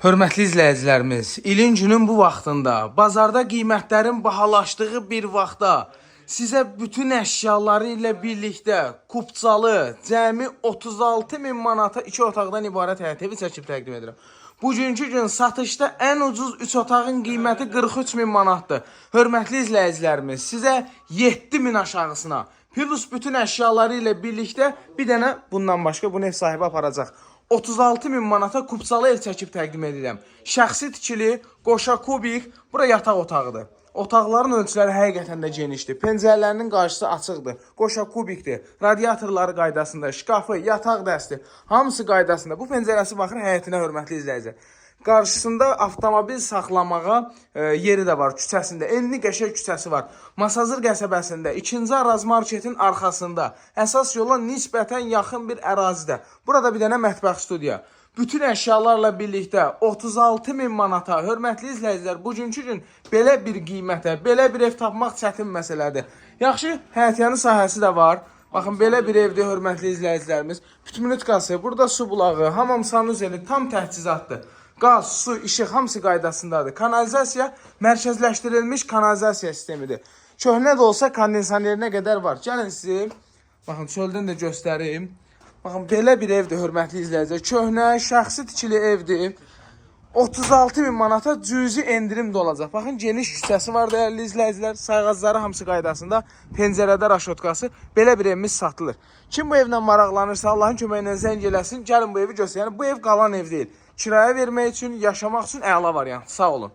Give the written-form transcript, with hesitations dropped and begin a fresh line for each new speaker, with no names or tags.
Hörmətli izləyicilərimiz, ilin günün bu vaxtında, bazarda qiymətlərin bahalaşdığı bir vaxtda sizə bütün əşyaları ilə birlikdə kupçalı, cəmi 36 min manata 2 otaqdan ibarət həyət evi çəkib təqdim edirəm. Bugünkü gün satışda ən ucuz 3 otağın qiyməti 43 min manatdır. Hörmətli izləyicilərimiz, sizə 7 min aşağısına, plus bütün əşyaları ilə birlikdə bir dənə bundan başqa bunu ev sahibi aparacaq. 36 min manata kupçalı ev çəkib təqdim edirəm. Şəxsi tikili, qoşa kubik, bura yataq otağıdır. Otaqların ölçüləri həqiqətən də genişdir. Pəncərələrinin qarşısı açıqdır. Qoşa kubikdir. Radiatorları qaydasında, şkafı, yataq dəsti, hamısı qaydasında. Bu pəncərəsi baxır həyətinə, hörmətli izləyicilər. Qarşısında avtomobil saxlamağa yeri də var küçəsində. Enli Qəşəng küçəsi var. Masazır qəsəbəsində, 2-ci Araz marketin arxasında, əsas yola nisbətən yaxın bir ərazidə. Burada bir dənə mətbəx studiya. Bütün əşyalarla birlikdə 36 min manata, hörmətli izləyicilər, bugünkü gün belə bir qiymətə, belə bir ev tapmaq çətin məsələdir. Yaxşı, həyətyanı sahəsi də var. Baxın, belə bir evdir, hörmətli izləyicilərimiz. Pütmünütkası, burada su bulağı, hamam sanuzeli tam təchizatdır. Qaz, su, işıq hamısı qaydasındadır. Kanalizasiya mərkəzləşdirilmiş kanalizasiya sistemidir. Köhnə də olsa kondisionerinə qədər var. Gəlin sizi, baxın, çöldən də göstərim. Baxın, belə bir evdir, hörmətli izləyicilər. Köhnə, şəxsi tikili evdir. 36 min manata cüzi endirim də olacaq. Baxın, geniş küçəsi var, dəyərli izləyicilər. Sayğacları hamısı qaydasında. Pəncərədə raşotkası. Belə bir evimiz satılır. Kim bu evlə maraqlanırsa, Allahın köməyinə zəng eləsin. Gəlin bu evi göstərin. Yəni, bu ev qalan ev deyil. Kiraya vermək üçün, yaşamaq üçün əla variant. Sağ olun.